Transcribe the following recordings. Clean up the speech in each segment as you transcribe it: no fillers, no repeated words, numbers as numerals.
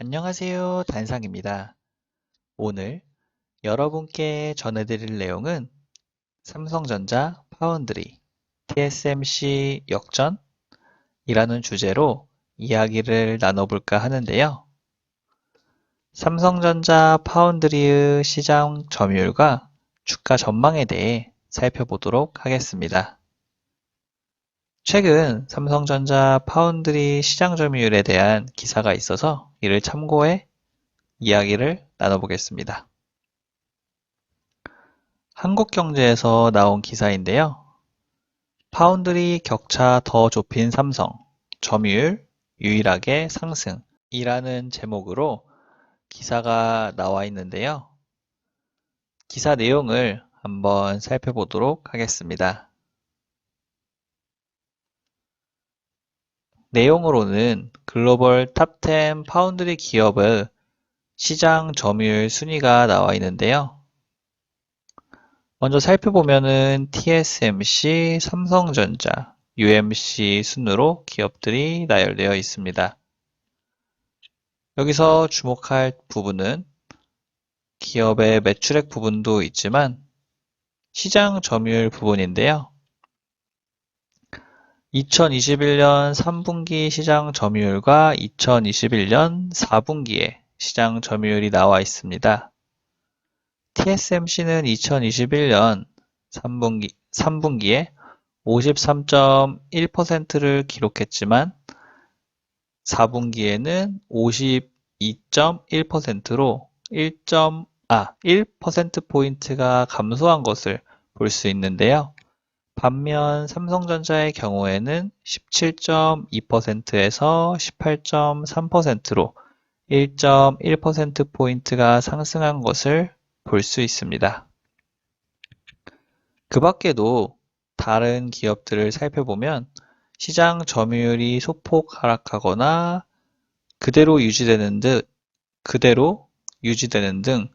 안녕하세요. 단상입니다. 오늘 여러분께 전해드릴 내용은 삼성전자 파운드리 TSMC 역전이라는 주제로 이야기를 나눠볼까 하는데요. 삼성전자 파운드리의 시장 점유율과 주가 전망에 대해 살펴보도록 하겠습니다. 최근 삼성전자 파운드리 시장 점유율에 대한 기사가 있어서 이를 참고해 이야기를 나눠보겠습니다. 한국경제에서 나온 기사인데요. 파운드리 격차 더 좁힌 삼성, 점유율 유일하게 상승이라는 제목으로 기사가 나와 있는데요. 기사 내용을 한번 살펴보도록 하겠습니다. 내용으로는 글로벌 탑10 파운드리 기업의 시장 점유율 순위가 나와 있는데요. 먼저 살펴보면은 TSMC, 삼성전자, UMC 순으로 기업들이 나열되어 있습니다. 여기서 주목할 부분은 기업의 매출액 부분도 있지만 시장 점유율 부분인데요. 2021년 3분기 시장 점유율과 2021년 4분기의 시장 점유율이 나와 있습니다. TSMC는 2021년 3분기에 53.1%를 기록했지만 4분기에는 52.1%로 1%포인트가 감소한 것을 볼 수 있는데요. 반면 삼성전자의 경우에는 17.2%에서 18.3%로 1.1%포인트가 상승한 것을 볼 수 있습니다. 그 밖에도 다른 기업들을 살펴보면 시장 점유율이 소폭 하락하거나 그대로 유지되는 등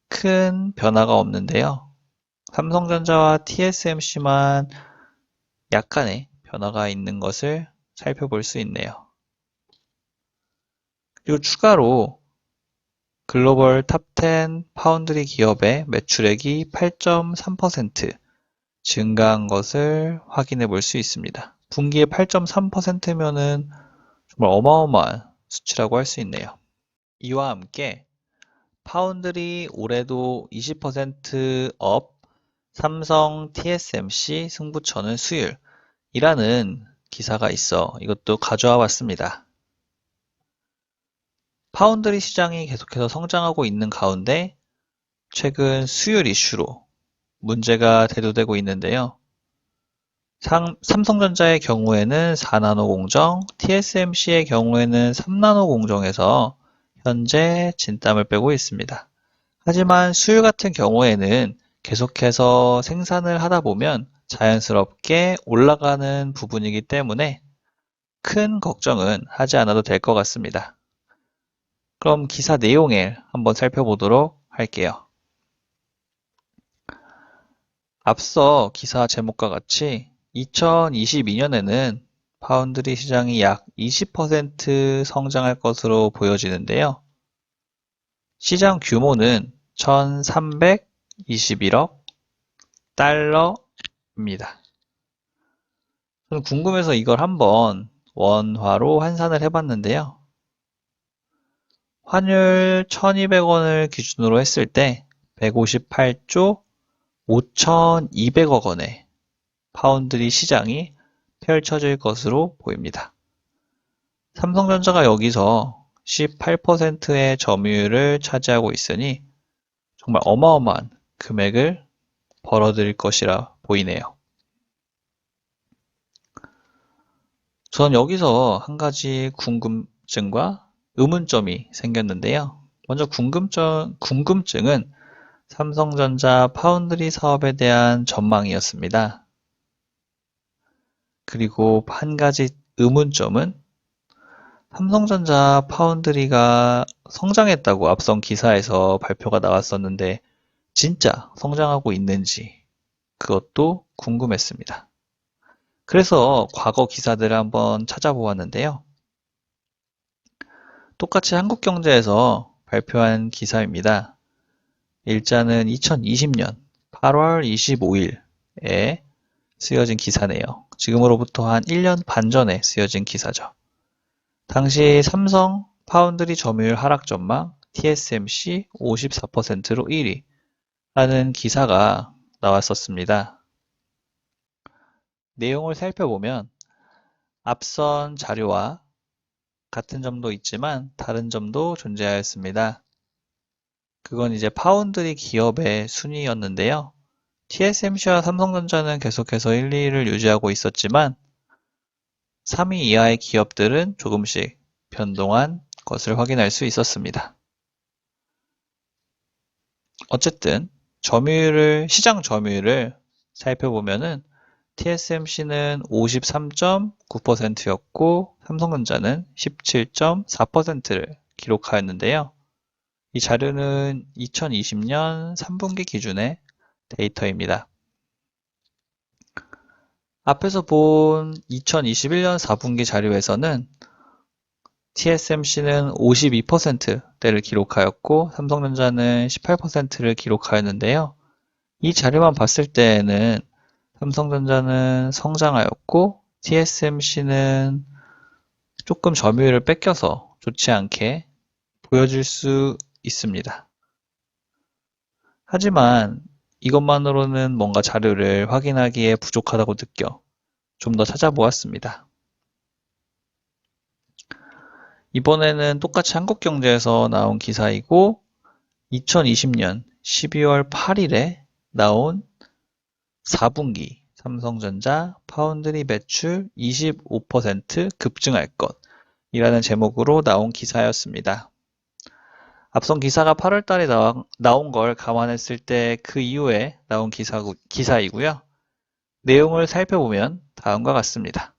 큰 변화가 없는데요. 삼성전자와 TSMC만 약간의 변화가 있는 것을 살펴볼 수 있네요. 그리고 추가로 글로벌 탑10 파운드리 기업의 매출액이 8.3% 증가한 것을 확인해 볼 수 있습니다. 분기에 8.3%면은 정말 어마어마한 수치라고 할 수 있네요. 이와 함께 파운드리 올해도 20%업 삼성 TSMC 승부처는 수율이라는 기사가 있어 이것도 가져와 봤습니다. 파운드리 시장이 계속해서 성장하고 있는 가운데 최근 수율 이슈로 문제가 대두되고 있는데요. 삼성전자의 경우에는 4나노 공정, TSMC의 경우에는 3나노 공정에서 현재 진땀을 빼고 있습니다. 하지만 수율 같은 경우에는 계속해서 생산을 하다 보면 자연스럽게 올라가는 부분이기 때문에 큰 걱정은 하지 않아도 될 것 같습니다. 그럼 기사 내용을 한번 살펴보도록 할게요. 앞서 기사 제목과 같이 2022년에는 파운드리 시장이 약 20% 성장할 것으로 보여지는데요. 시장 규모는 1,321억 달러입니다. 저는 궁금해서 이걸 한번 원화로 환산을 해봤는데요. 환율 1,200원을 기준으로 했을 때 158조 5,200억 원의 파운드리 시장이 펼쳐질 것으로 보입니다. 삼성전자가 여기서 18%의 점유율을 차지하고 있으니 정말 어마어마한 금액을 벌어들일 것이라 보이네요. 전 여기서 한 가지 궁금증과 의문점이 생겼는데요. 먼저 궁금증은 삼성전자 파운드리 사업에 대한 전망이었습니다. 그리고 한 가지 의문점은 삼성전자 파운드리가 성장했다고 앞선 기사에서 발표가 나왔었는데 진짜 성장하고 있는지 그것도 궁금했습니다. 그래서 과거 기사들을 한번 찾아보았는데요. 똑같이 한국경제에서 발표한 기사입니다. 일자는 2020년 8월 25일에 쓰여진 기사네요. 지금으로부터 한 1년 반 전에 쓰여진 기사죠. 당시 삼성 파운드리 점유율 하락 전망 TSMC 54%로 1위 라는 기사가 나왔었습니다. 내용을 살펴보면 앞선 자료와 같은 점도 있지만 다른 점도 존재하였습니다. 그건 이제 파운드리 기업의 순위였는데요. TSMC와 삼성전자는 계속해서 1, 2위를 유지하고 있었지만 3위 이하의 기업들은 조금씩 변동한 것을 확인할 수 있었습니다. 어쨌든 시장 점유율을 살펴보면은 TSMC는 53.9%였고 삼성전자는 17.4%를 기록하였는데요. 이 자료는 2020년 3분기 기준의 데이터입니다. 앞에서 본 2021년 4분기 자료에서는 TSMC는 52%대를 기록하였고 삼성전자는 18%를 기록하였는데요. 이 자료만 봤을 때에는 삼성전자는 성장하였고 TSMC는 조금 점유율을 뺏겨서 좋지 않게 보여질 수 있습니다. 하지만 이것만으로는 뭔가 자료를 확인하기에 부족하다고 느껴 좀 더 찾아보았습니다. 이번에는 똑같이 한국경제에서 나온 기사이고 2020년 12월 8일에 나온 4분기 삼성전자 파운드리 매출 25% 급증할 것이라는 제목으로 나온 기사였습니다. 앞선 기사가 8월 달에 나온 걸 감안했을 때 그 이후에 나온 기사이고요. 내용을 살펴보면 다음과 같습니다.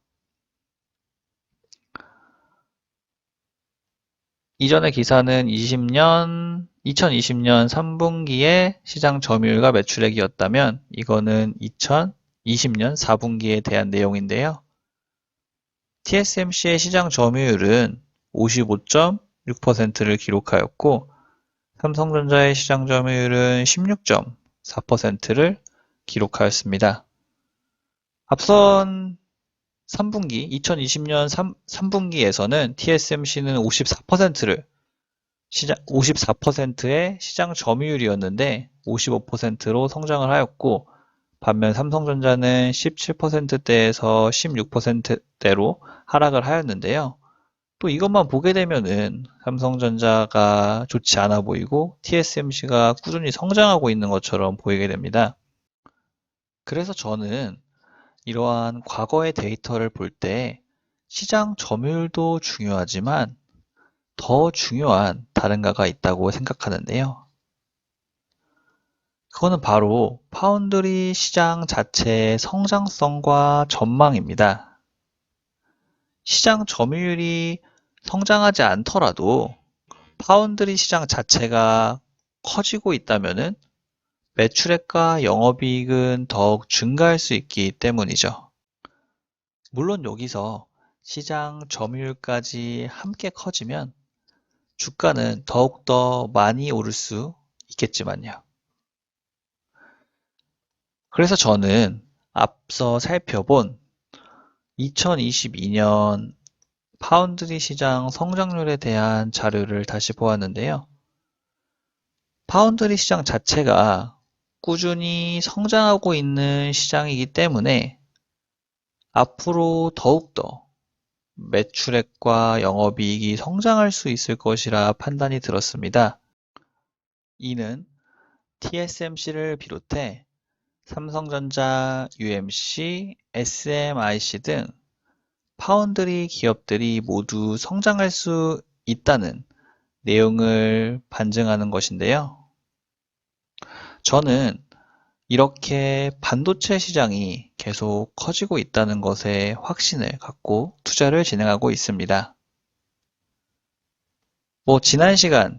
이전의 기사는 2020년 3분기의 시장 점유율과 매출액이었다면 이거는 2020년 4분기에 대한 내용인데요. TSMC의 시장 점유율은 55.6%를 기록하였고 삼성전자의 시장 점유율은 16.4%를 기록하였습니다. 앞선 3분기, 2020년 3분기에서는 TSMC는 54%의 시장 점유율이었는데 55%로 성장을 하였고 반면 삼성전자는 17%대에서 16%대로 하락을 하였는데요. 또 이것만 보게 되면은 삼성전자가 좋지 않아 보이고 TSMC가 꾸준히 성장하고 있는 것처럼 보이게 됩니다. 그래서 저는 이러한 과거의 데이터를 볼 때 시장 점유율도 중요하지만 더 중요한 다른가가 있다고 생각하는데요. 그거는 바로 파운드리 시장 자체의 성장성과 전망입니다. 시장 점유율이 성장하지 않더라도 파운드리 시장 자체가 커지고 있다면은 매출액과 영업이익은 더욱 증가할 수 있기 때문이죠. 물론 여기서 시장 점유율까지 함께 커지면 주가는 더욱더 많이 오를 수 있겠지만요. 그래서 저는 앞서 살펴본 2022년 파운드리 시장 성장률에 대한 자료를 다시 보았는데요. 파운드리 시장 자체가 꾸준히 성장하고 있는 시장이기 때문에 앞으로 더욱더 매출액과 영업이익이 성장할 수 있을 것이라 판단이 들었습니다. 이는 TSMC를 비롯해 삼성전자, UMC, SMIC 등 파운드리 기업들이 모두 성장할 수 있다는 내용을 반증하는 것인데요. 저는 이렇게 반도체 시장이 계속 커지고 있다는 것에 확신을 갖고 투자를 진행하고 있습니다.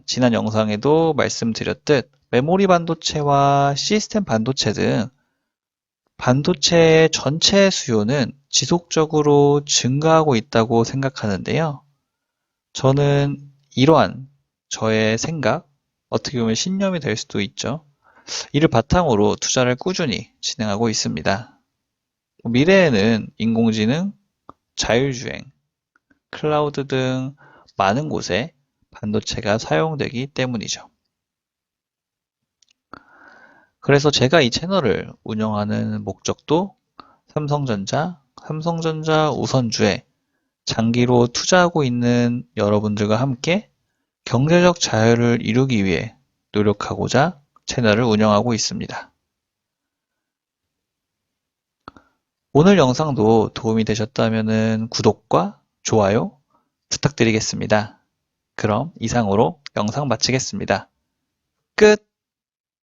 지난 영상에도 말씀드렸듯 메모리 반도체와 시스템 반도체 등 반도체 전체 수요는 지속적으로 증가하고 있다고 생각하는데요. 저는 이러한 저의 생각, 어떻게 보면 신념이 될 수도 있죠. 이를 바탕으로 투자를 꾸준히 진행하고 있습니다. 미래에는 인공지능, 자율주행, 클라우드 등 많은 곳에 반도체가 사용되기 때문이죠. 그래서 제가 이 채널을 운영하는 목적도 삼성전자 우선주에 장기로 투자하고 있는 여러분들과 함께 경제적 자유를 이루기 위해 노력하고자 채널을 운영하고 있습니다. 오늘 영상도 도움이 되셨다면 구독과 좋아요 부탁드리겠습니다. 그럼 이상으로 영상 마치겠습니다. 끝!